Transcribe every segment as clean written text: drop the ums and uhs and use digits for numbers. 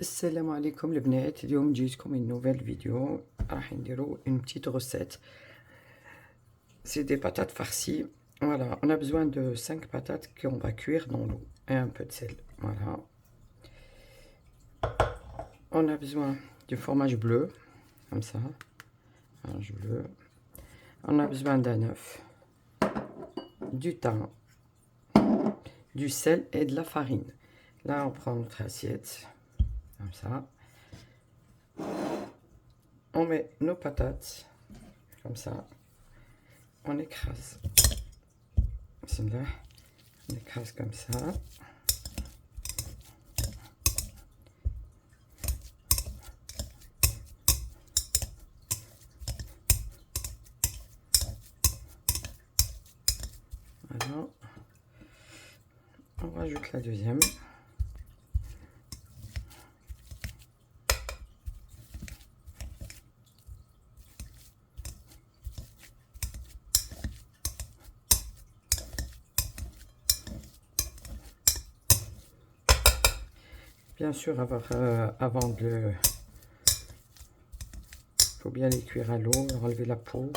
السلام عليكم البنات. اليوم جيتكم une nouvelle vidéo. راح نديرو une petite recette. C'est des patates farcies. Voilà, on a besoin de 5 patates qu'on va cuire dans l'eau et un peu de sel. Voilà. On a besoin du fromage bleu, comme ça. Fromage bleu. On a besoin d'un œuf, du thym, du sel et de la farine. Là, on prend notre assiette, comme ça. On met nos patates, comme ça. On écrase. Là, on écrase comme ça. Voilà. On rajoute la deuxième. Bien sûr, avant de... faut bien les cuire à l'eau, enlever la peau.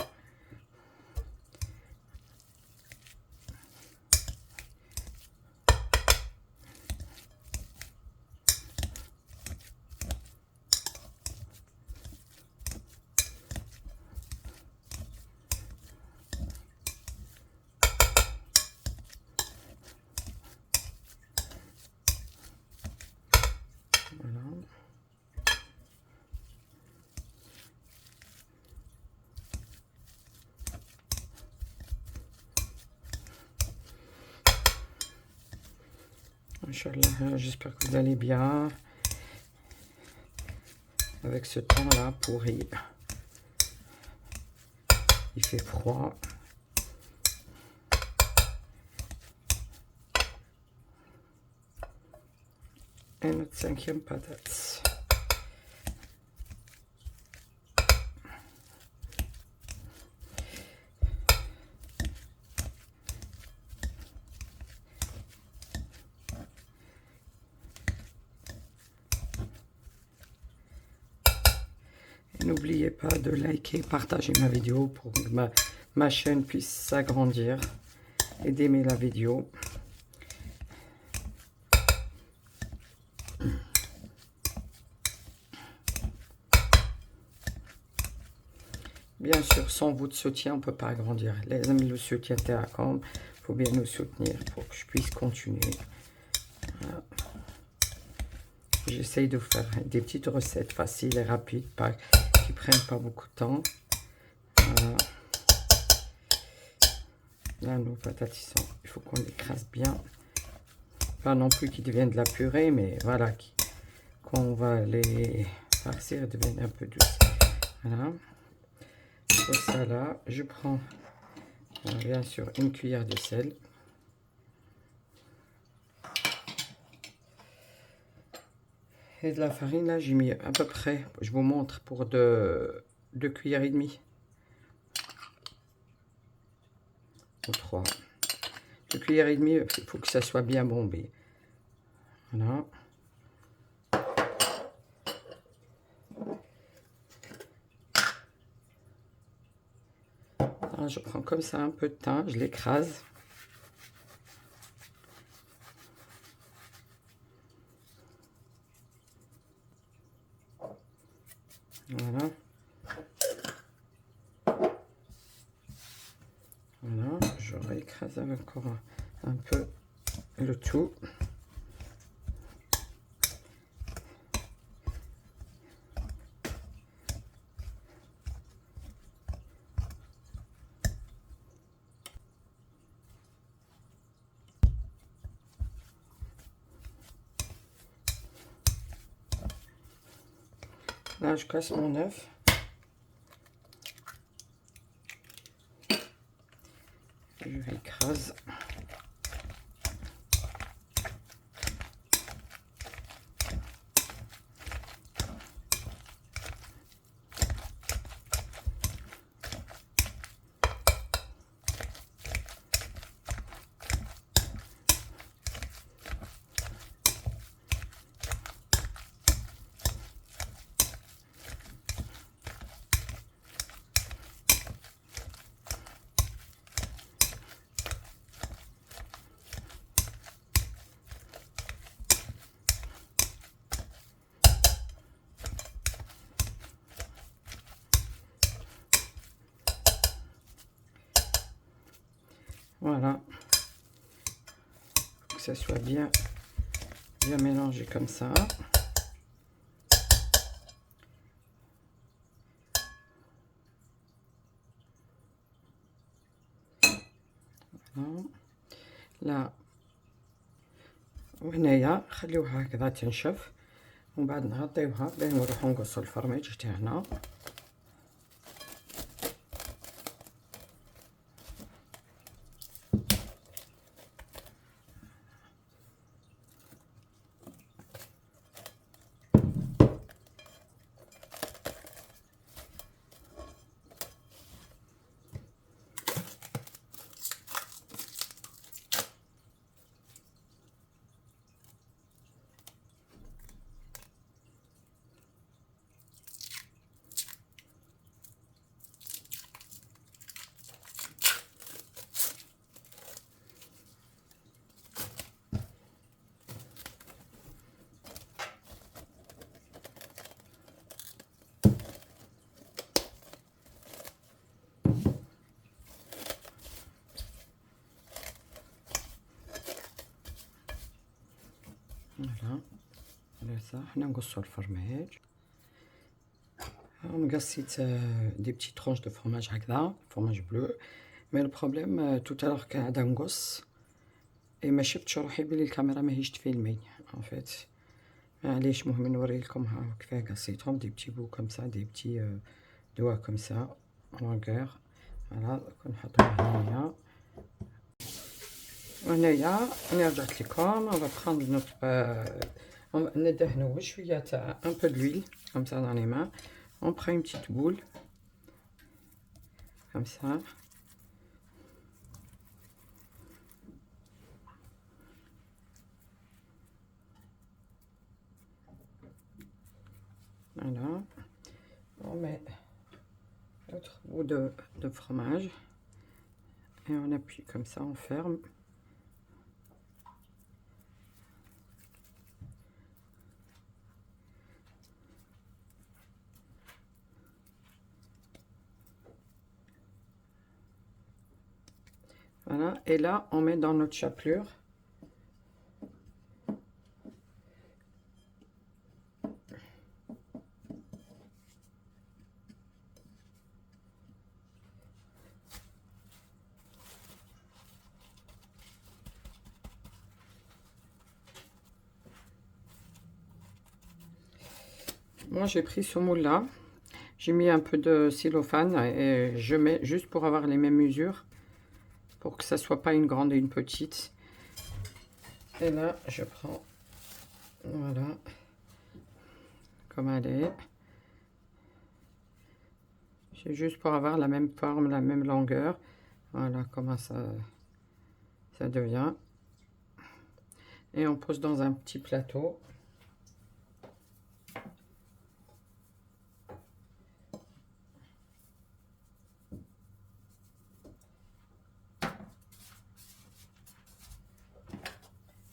Voilà. Inch'Allah, j'espère que vous allez bien avec ce temps-là pourri. Il fait froid. Et notre cinquième patate. N'oubliez pas de liker, partager ma vidéo pour que ma chaîne puisse s'agrandir et d'aimer la vidéo. Bien sûr, sans votre soutien, on ne peut pas agrandir. Les amis, le soutien Terracom, il faut bien nous soutenir pour que je puisse continuer. Voilà. J'essaye de faire des petites recettes faciles et rapides, qui ne prennent pas beaucoup de temps. Voilà. Là, nos patates, il faut qu'on les écrase bien. Pas non plus qu'ils deviennent de la purée, mais voilà, quand on va les farcir, ils deviennent un peu douces. Voilà. Pour ça, là, je prends bien sûr une cuillère de sel. Et de la farine, là, j'ai mis à peu près, je vous montre, pour 2 cuillères et demie. Ou 3. 2 cuillères et demie, il faut que ça soit bien bombé. Voilà. Alors, je prends comme ça un peu de thym, je l'écrase. Voilà. Voilà, je réécrase encore un peu le tout. Là, je casse mon œuf. Je l'écrase. Voilà. Que ça soit bien mélangé comme ça. Voilà. لا وهنايا خليوها هكذا تنشف ومن بعد نغطيوها باه نروحو نقصو الفرميج تاعنا. فوالا على صح حنا نقصو الفرماج. قصيت دي بتي ترونش دو فرماج هكذا فرماج بلو. مي البروبليم توتالوغ قاعده نقص اي ما شفتش روحي بلي الكاميرا ماهيش تفيلمي ان فيت. معليش المهم نوريلكم ها كيفاه قصيتهم دي بتي بو كوم سا دي بتي دوا كوم سا لونغور. فوالا نحطهم هنايا وهنايا انا رجعت لكم. اون فا بروندر نوتر ندهنو شويه تاع ان بو دلويل كوم سا دون لي مان. On prend une petite boule, comme ça. Voilà. On met l'autre bout de fromage. Et on appuie comme ça, on ferme. Voilà, et là on met dans notre chapelure. Moi j'ai pris ce moule là, j'ai mis un peu de cellophane et je mets juste pour avoir les mêmes mesures, pour que ça soit pas une grande et une petite. Et là je prends, voilà, comme elle est. C'est juste pour avoir la même forme, la même longueur. Voilà comment ça devient. Et on pose dans un petit plateau.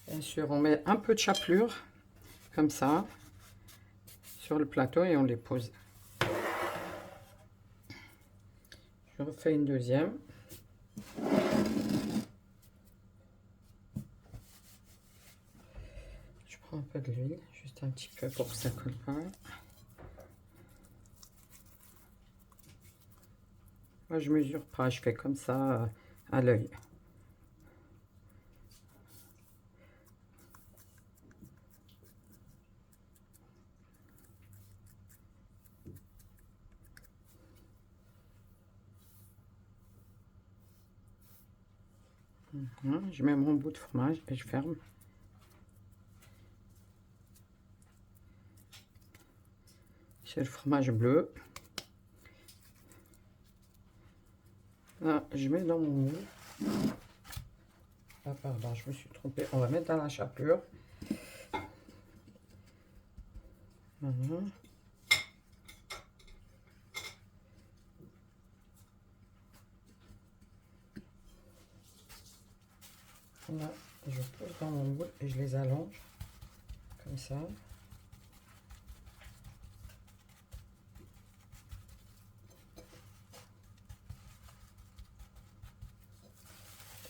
Bien sûr, on met un peu de chapelure, comme ça, sur le plateau et on les pose. Je refais une deuxième. Je prends un peu de l'huile, juste un petit peu pour que ça colle pas. Moi, je mesure pas, je fais comme ça à l'œil. Je mets mon bout de fromage et je ferme. C'est le fromage bleu. Là, je mets dans mon moule. Ah pardon, je me suis trompée. On va mettre dans la chapelure. Voilà. Là, je pose dans mon moule et je les allonge comme ça.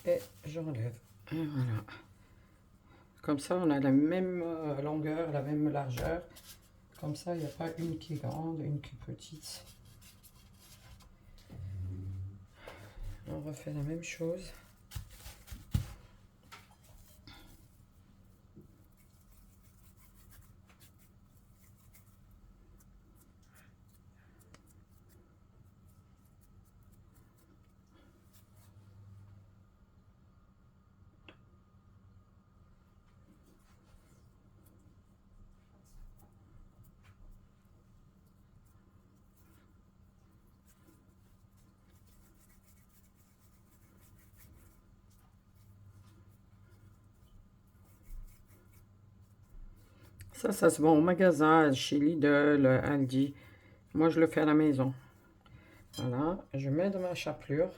Et j'enlève. Et voilà. Comme ça, on a la même longueur, la même largeur. Comme ça, il n'y a pas une qui est grande, une qui est petite. On refait la même chose. Ça se vend au magasin, chez Lidl, Aldi. Moi, je le fais à la maison. Voilà, je mets dans ma chapelure.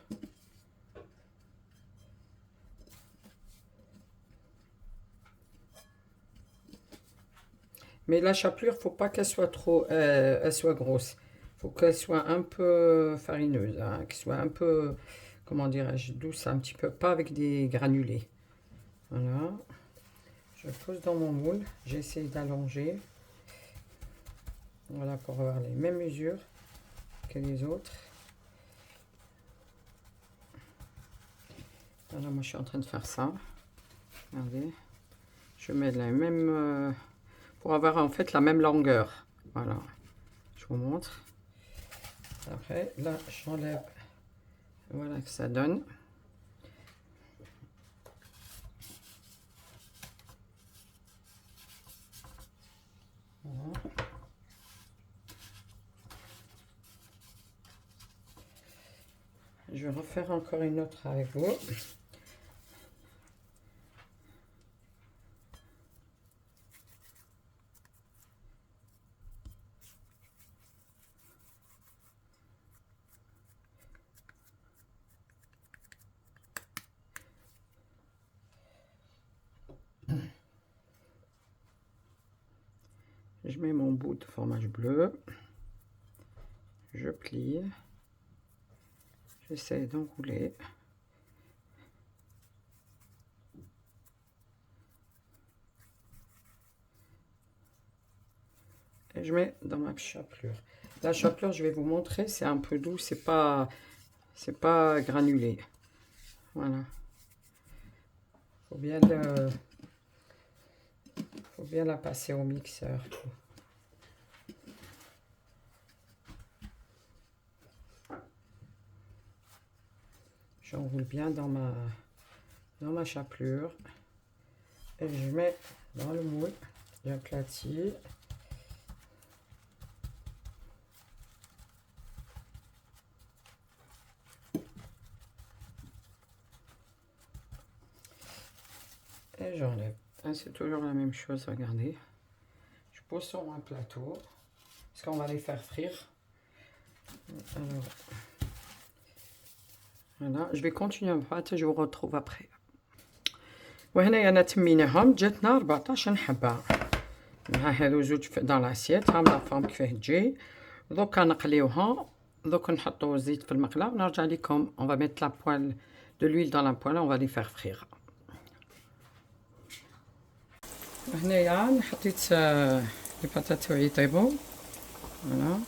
Mais la chapelure, faut pas qu'elle soit trop, elle soit grosse. Faut qu'elle soit un peu farineuse, hein, qu'elle soit un peu, comment dirais-je, douce, un petit peu, pas avec des granulés. Voilà. Je pose dans mon moule. J'essaie d'allonger. Voilà, pour avoir les mêmes mesures que les autres. Voilà, moi je suis en train de faire ça. Regardez. Je mets la même... pour avoir en fait la même longueur. Voilà. Je vous montre. Après, là, j'enlève. Voilà que ça donne. Voilà. Je vais refaire encore une autre avec vous. Je mets mon bout de fromage bleu. Je plie. J'essaie d'enrouler. Et je mets dans ma chapelure. La chapelure, je vais vous montrer, c'est un peu doux, c'est pas granulé. Voilà. Faut bien la passer au mixeur. J'enroule bien dans ma chapelure. Et je mets dans le moule. J'aplatis. Et j'enlève. C'est toujours la même chose, regardez. Je pose sur un plateau. Parce qu'on va les faire frire. Alors, voilà, je vais continuer à battre, je vous retrouve après. وهنا انا تميناهم جاتنا 14 حبه مع هادو زوج dans l'assiette. ها لا فورم كيفاه تجي. دوكا نقليوها. دوك نحطو الزيت في المقله ونرجع لكم. on va mettre la poêle de l'huile dans la poêle, on va les faire frire. هنايا حطيت لي بطاطا تاعي يطيبوا. فوالا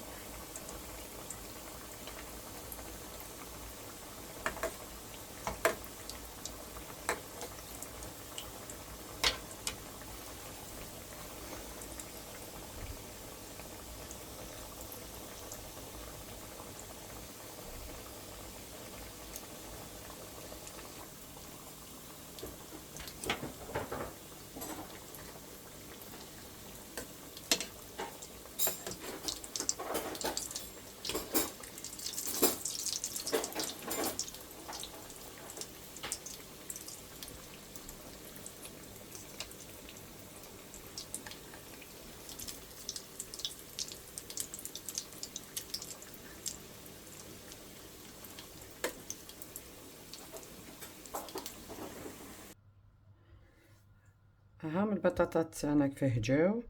هاهم البطاطات تاعنا كيفاه جاو.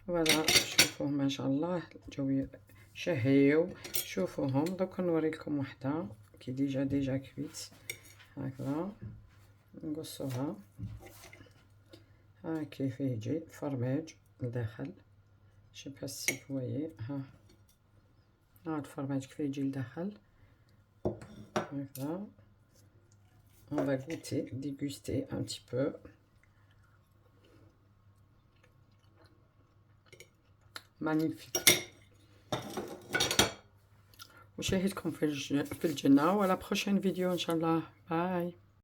فوالا شوفوا ما شاء الله جاو شهيو. شوفوهم دوك نوريلكم وحده كي ديجا كويت هكذا. نقصوها. ها كيف يجي الفرماج لداخل. je sais pas si vous voyez. ها الفرماج كيف يجي لداخل هكذا. on va goûter, déguster un petit peu. magnifique. وشاهدكم في الجنة وعلى prochaine فيديو إن شاء الله. باي.